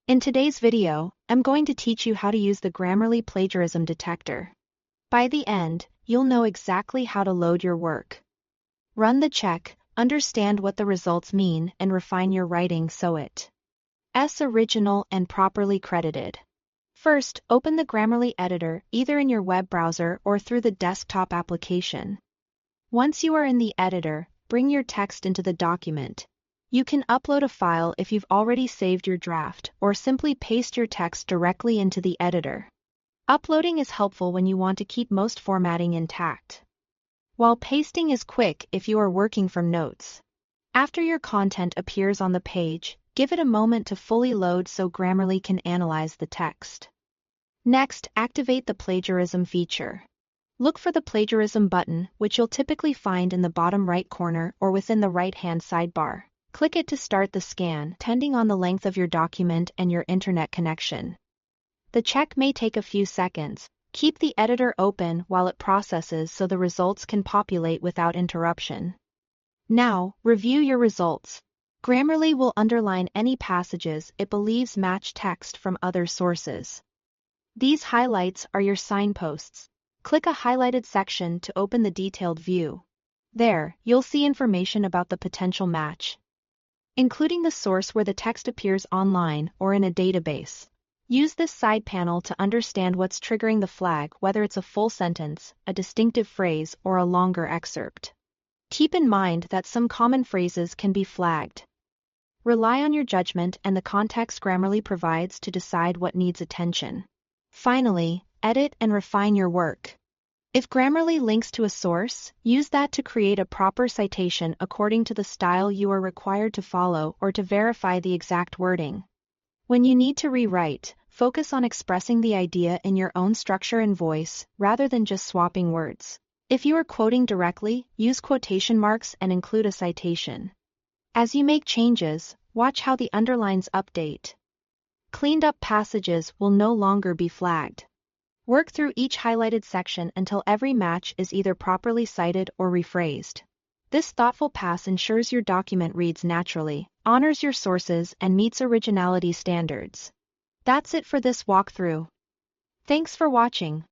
In today's video, I'm going to teach you how to use the Grammarly Plagiarism Detector. By the end, you'll know exactly how to load your work. Run the check, understand what the results mean, and refine your writing so it's original and properly credited. First, open the Grammarly editor either in your web browser or through the desktop application. Once you are in the editor, bring your text into the document. You can upload a file if you've already saved your draft, or simply paste your text directly into the editor. Uploading is helpful when you want to keep most formatting intact, while pasting is quick if you are working from notes. After your content appears on the page, give it a moment to fully load so Grammarly can analyze the text. Next, activate the plagiarism feature. Look for the plagiarism button, which you'll typically find in the bottom right corner or within the right-hand sidebar. Click it to start the scan, depending on the length of your document and your internet connection. The check may take a few seconds. Keep the editor open while it processes so the results can populate without interruption. Now, review your results. Grammarly will underline any passages it believes match text from other sources. These highlights are your signposts. Click a highlighted section to open the detailed view. There, you'll see information about the potential match, including the source where the text appears online or in a database. Use this side panel to understand what's triggering the flag, whether it's a full sentence, a distinctive phrase, or a longer excerpt. Keep in mind that some common phrases can be flagged. Rely on your judgment and the context Grammarly provides to decide what needs attention. Finally, edit and refine your work. If Grammarly links to a source, use that to create a proper citation according to the style you are required to follow or to verify the exact wording. When you need to rewrite, focus on expressing the idea in your own structure and voice, rather than just swapping words. If you are quoting directly, use quotation marks and include a citation. As you make changes, watch how the underlines update. Cleaned up passages will no longer be flagged. Work through each highlighted section until every match is either properly cited or rephrased. This thoughtful pass ensures your document reads naturally, honors your sources, and meets originality standards. That's it for this walkthrough. Thanks for watching.